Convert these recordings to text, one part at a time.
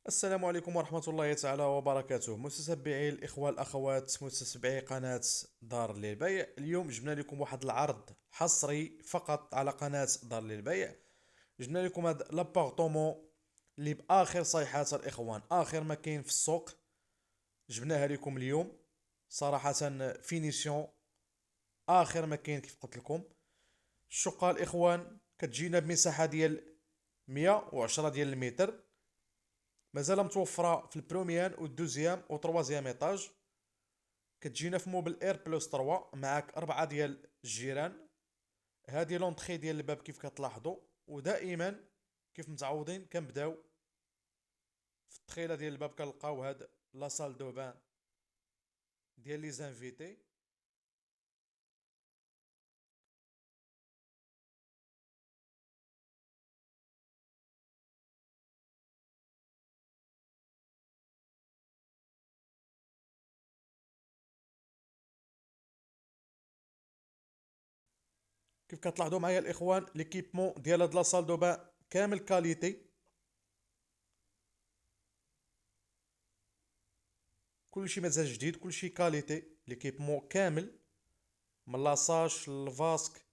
السلام عليكم ورحمة الله تعالى وبركاته، متتبعي الإخوة الأخوات متتبعي قناة دار للبيع. اليوم جبنا لكم واحد العرض حصري فقط على قناة دار للبيع. جبنا لكم هاد لابارتومون اللي بآخر صيحات الإخوان، آخر ما كاين في السوق. جبناها لكم اليوم صراحة، فينيسيون آخر ما كاين كيف قلت لكم. الشقة الإخوان كتجينا بمساحة ديال 110 ديال المتر، مازال متوفره في البروميان والدوزيام وتروازيام ايطاج. كتجينا في موبل اير بلس 3 معاك 4 ديال الجيران. هادي لونطخي ديال الباب كيف كتلاحظوا. ودائما كيف متعودين كنبداو في التخيله ديال الباب كنلقاو هاد لا سال دو بان ديال لي زانفيتي. كيف كتلاحظوا معايا الاخوان ليكيبمون ديال هاد لا سال دو بان كامل كاليتي، كلشي مازال جديد، كلشي كاليتي، ليكيبمون كامل من لاصاج للفاسك.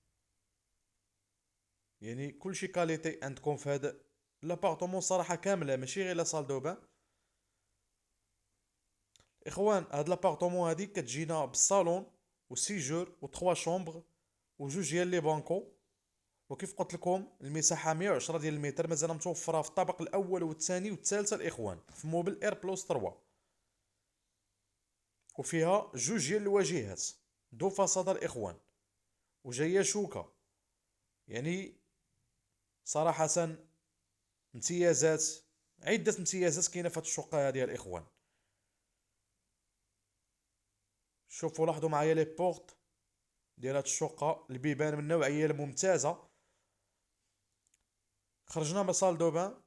يعني كلشي كاليتي عندكم في هذا لابارتومون صراحه كامله، ماشي غير لا سال دو بان. اخوان هاد لابارتومون هادي كتجينا بالصالون والسيجور و3 شومبر وجوج ديال لي بانكو. وكيف قلت لكم المساحه 110 ديال المتر، مازال متوفره في الطابق الاول والثاني والثالث الاخوان في موبل اير بلس 3. وفيها جوج ديال الواجهات، دو فاصاد الاخوان، وجايه شوكه. يعني صراحه امتيازات، عده امتيازات كاينه في هاد الشقه هادي الاخوان. شوفوا لاحظوا معايا لي بورت ديال هاد الشقة، البيبان من النوعية الممتازة. خرجنا من صال دوبان.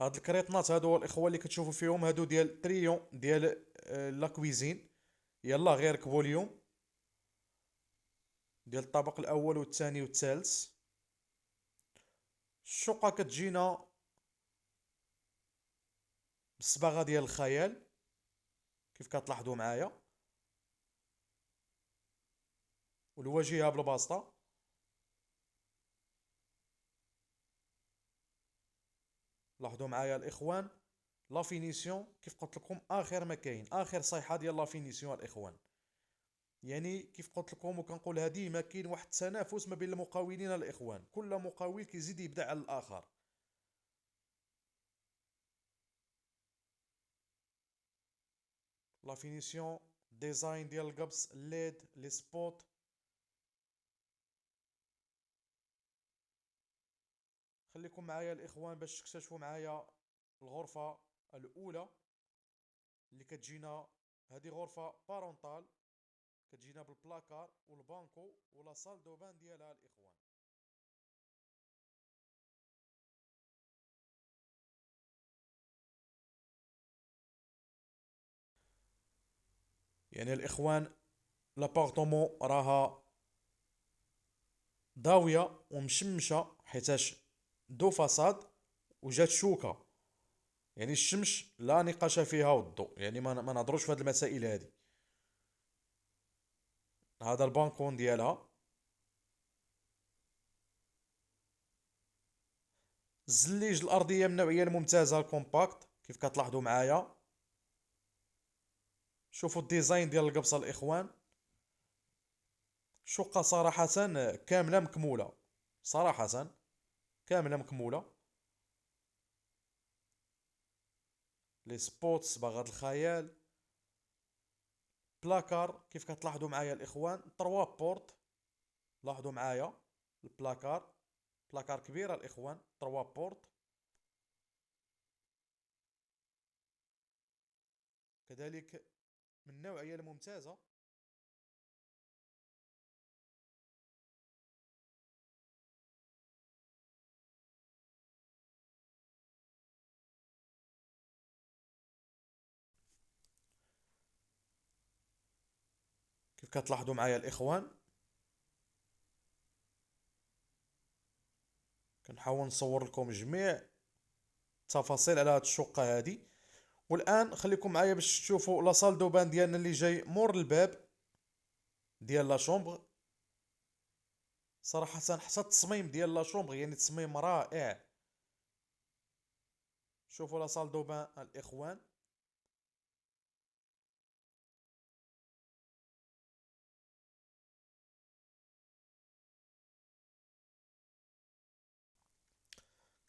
هاد الكريطنات هادو الاخوة اللي كتشوفوا فيهم هادو ديال تريون ديال لا كويزين. يلا غير ركبوا اليوم ديال الطابق الاول والثاني والثالث. الشقة كتجينا بالصباغة ديال الخيال كيف كتلاحظوا معايا، والواجهة بالباسطة. لاحظوا معايا الاخوان لا فينيسيون كيف قلت لكم اخر ما كاين، اخر صيحة ديال لا فينيسيون الاخوان. يعني كيف قلت لكم وكنقولها ديما، كاين واحد التنافس ما بين المقاولين الاخوان، كل مقاول كيزيد يبدع على الاخر. لا فينيسيون، ديزاين ديال القبص، الليد، لي سبوت. خليكم معايا الاخوان باش تكتشفوا معايا الغرفة الاولى اللي كتجينا. هذه غرفة بارونتال، كتجينا بالبلاكار والبانكو ولا صال دوبان ديالها الاخوان. يعني الاخوان لابارتومون راها ضاوية ومشمشة حيتاش دو فاساد وجات شوكة. يعني الشمس لا نقاش فيها والضوء، يعني ما نهضروش في هذه المسائل هذه. هذا البانكون ديالها، الزليج الارضيه من النوعيه الممتازه الكومباكت كيف كتلاحظوا معايا. شوفوا الديزاين ديال القبصه الاخوان. شقه صراحه كامله مكموله، صراحه كامله مكموله. لي سبوتس باغات الخيال. بلاكار كيف كتلاحظوا معايا الاخوان 3 بورت. لاحظوا معايا البلاكار، بلاكار كبيره الاخوان 3 بورت. كذلك من النوعيه الممتازه. كيف كتلاحظوا معايا الاخوان كنحاول نصور لكم جميع التفاصيل على هاد الشقة هادي. والان خليكم معايا باش تشوفوا لا سال دو بان ديالنا اللي جاي مور الباب ديال لا شومبر. صراحة حتى التصميم ديال لا شومبر يعني تصميم رائع. شوفوا لا سال دو بان الاخوان.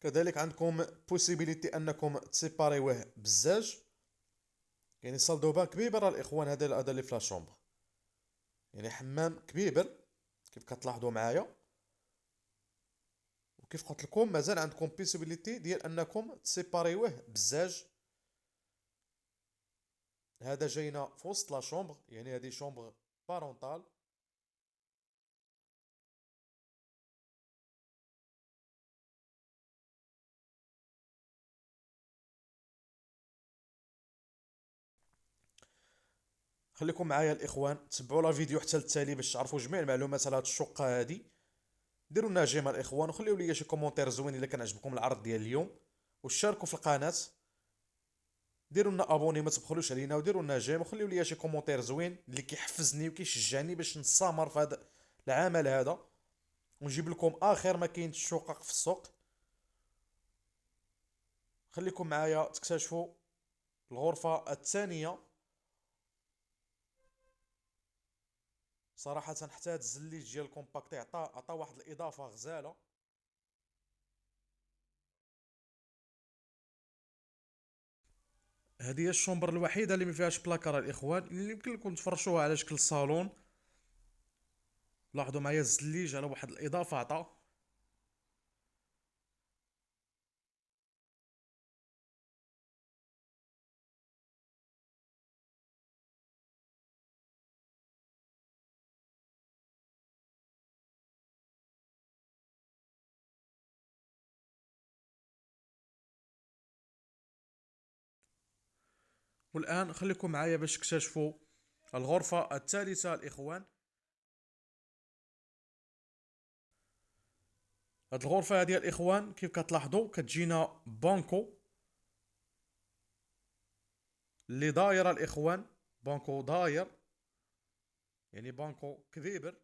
كذلك عندكم بوسيبيليتي انكم تسيباريوه بزاج. يعني سال دو بان كبيبر الاخوان، هذا اللي في لا شومبر، يعني حمام كبيبر كيف كتلاحظوا معايا. وكيف قلت لكم مازال عندكم بوسيبيليتي ديال انكم تسيباريوه بزاج. هذا جاينا في وسط لا شومبر، يعني هذه شومبر بارونتال. خليكم معايا الاخوان، تبعوا لا فيديو حتى للتالي باش تعرفوا جميع المعلومات على هاد الشقه هادي. ديروا لنا جيم الاخوان، وخليو لي شي كومونتير زوين الا كان عجبكم العرض ديال اليوم، وشاركوا في القناه. ديروا لنا ابوني ما تبخلوش علينا، وديروا لنا جيم، وخليو لي شي كومونتير زوين اللي كيحفزني وكيشجعني باش نستمر في هذا العمل هذا، ونجيب لكم اخر ما كاين الشقق في السوق. خليكم معايا تكتشفوا الغرفه الثانيه. صراحه حتى هاد الزليج ديال الكومباكتي عطا واحد الاضافه غزاله. هذه هي الشومبر الوحيده اللي ما فيهاش بلاكار الاخوان، اللي يمكن لكم تفرشوها على شكل صالون. لاحظوا معايا الزليج على واحد الاضافه عطا. والان خليكم معايا باش تكتشفوا الغرفه الثالثه الاخوان. هاد الغرفه هذه الاخوان كيف كتلاحظوا كتجينا بانكو اللي دايره الاخوان، بانكو داير، يعني بانكو كبيبر.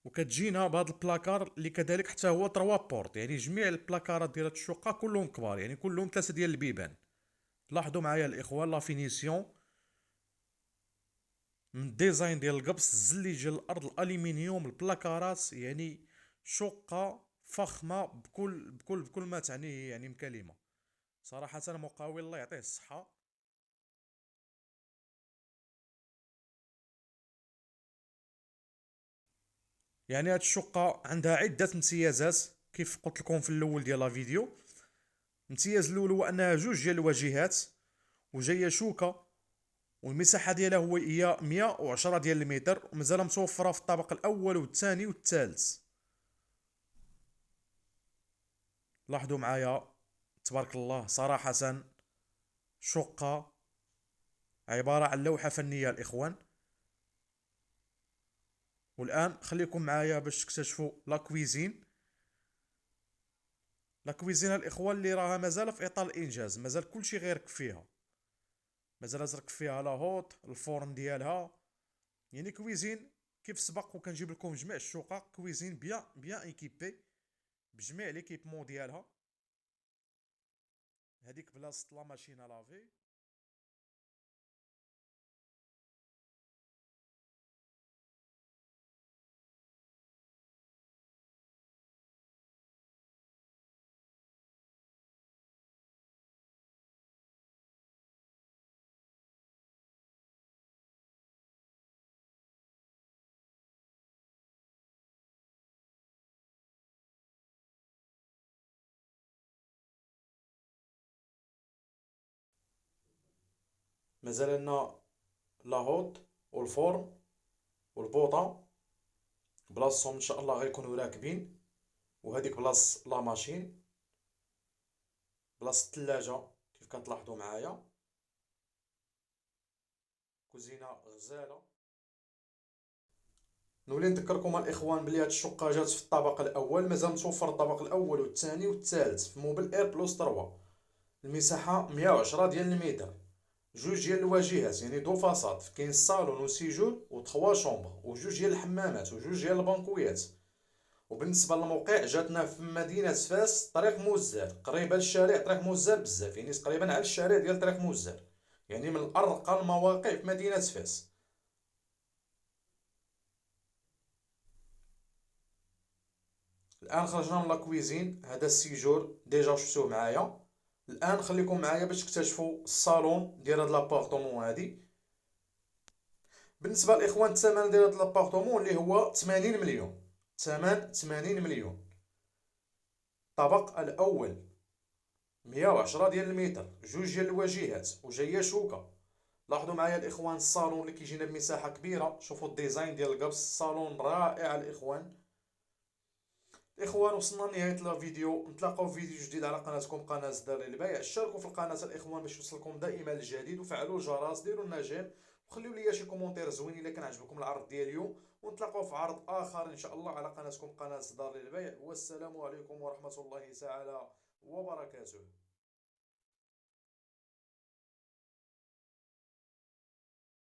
وكتجينا بهذا البلاكار اللي كذلك حتى هو 3 بورت، يعني جميع البلاكارات ديال الشقه كلهم كبار، يعني كلهم 3 ديال البيبان. لاحظوا معايا الاخوان لا فينيسيون من الديزاين ديال القبص، الزلي ديال الارض، الالومنيوم، البلاكارات، يعني شقه فخمه بكل ما تعنيه يعني من كلمه. صراحه مقاول الله يعطيه الصحه. يعني هاد الشقه عندها عده امتيازات كيف قلت لكم في الاول ديال لا فيديو. الامتياز الاول هو انها جوج ديال الواجهات، وجايه شوكه، والمساحه ديالها هي 110 ديال المتر، ومازال متوفره في الطابق الاول والثاني والثالث. لاحظوا معايا تبارك الله، صراحه شقه عباره عن لوحه فنيه الاخوان. والان خليكم معايا باش تكتشفوا لا كويزين. لا كويزين الاخوان اللي راها مازال في اطار الانجاز، مازال كلشي غير فيها، مازال ازرق فيها لاهوت الفورن ديالها. يعني كويزين كيف سبق وكنجيب لكم جميع الشقق، كويزين بيان ايكيبي بجميع ليكيبمون ديالها. هذيك بلاصه لا ماشين لافي. مازال لنا لاهوت والفورن والبوطه، بلاصتهم ان شاء الله غيكونوا راكبين. وهذيك بلاص لا ماشين، بلاصه الثلاجه كيف كتلاحظوا معايا، كوزينه غزاله. نولي نذكركم الاخوان بلي هاد الشقه جات في الطابق الاول، مازال متوفر الطابق الاول والثاني والثالث في موبل اير بلس 3. المساحه 110 ديال المتر، جوج ديال الواجهات يعني دو فاصاد، كاين الصالون وسيجور و3 شومبر وجوج ديال الحمامات وجوج ديال البنكويات. وبالنسبه للموقع جاتنا في مدينه فاس، طريق موزار، قريبه للشارع طريق موزار بزاف، يعني تقريبا على الشارع ديال طريق موزار، يعني من ارقى المواقع في مدينه فاس. الان خرجنا من لاكويزين، هذا السيجور ديجا شفتوه معايا. الان خليكم معايا باش تكتشفوا الصالون ديال هاد لابارتومون هادي. بالنسبه للاخوان الثمن ديال هاد لابارتومون اللي هو 80 مليون، ثمن 80 مليون. الطابق الاول 110 ديال المتر، جوج ديال الواجهات وجايه شوكه. لاحظوا معايا الاخوان الصالون اللي كيجينا بمساحه كبيره، شوفوا الديزاين ديال القبص، الصالون رائع الاخوان. الاخوان وصلنا لنهايه الفيديو، نتلاقاو في فيديو جديد على قناتكم قناه دار للبيع. اشتركوا في القناه الاخوان باش يوصلكم دائما الجديد، وفعلوا الجرس، ديروا النجم، وخليوا لي شي كومونتير زوين الا كان عجبكم العرض ديال اليوم. ونتلاقاو في عرض اخر ان شاء الله على قناتكم قناه دار للبيع. والسلام عليكم ورحمه الله تعالى وبركاته.